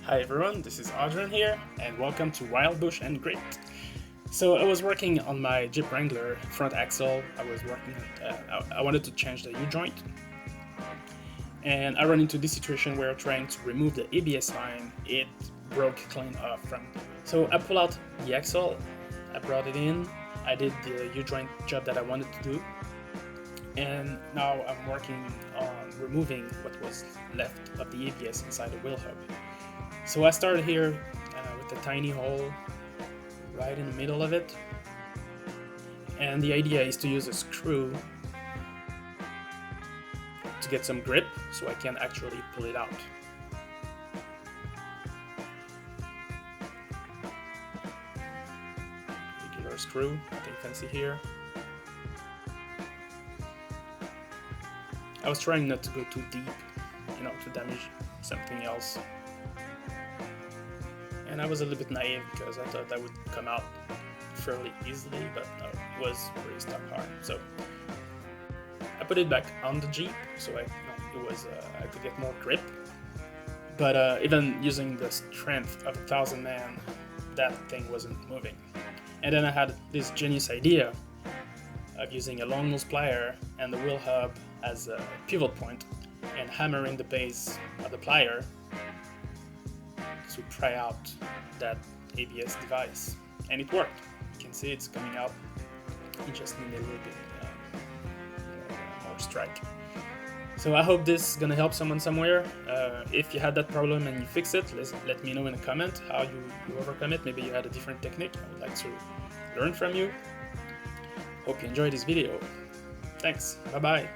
Hi everyone, this is Adrian here, and welcome to Wild Bush and Grit. So I was working on my Jeep Wrangler front axle. I wanted to change the U-joint, and I ran into this situation where trying to remove the ABS line, it broke clean off from. So I pulled out the axle, I brought it in, I did the U-joint job that I wanted to do, and now I'm working on removing what was left of the ABS inside the wheel hub. So I started here with a tiny hole right in the middle of it, and the idea is to use a screw to get some grip so I can actually pull it out. Regular screw, nothing fancy here. I was trying not to go too deep, to damage something else. And I was a little bit naive because I thought that would come out fairly easily, but no, it was pretty stuck hard. So I put it back on the Jeep so I could get more grip. But even using the strength of 1,000 man, that thing wasn't moving. And then I had this genius idea of using a long nose plier and the wheel hub as a pivot point and hammering the base of the plier to pry out that ABS device, and it worked. You can see it's coming out. You just need a little bit more strike. So I hope this is gonna help someone somewhere. If you had that problem and you fix it, let me know in a comment how you overcome it. Maybe you had a different technique. I would like to learn from you. Hope you enjoyed this video. Thanks. Bye bye.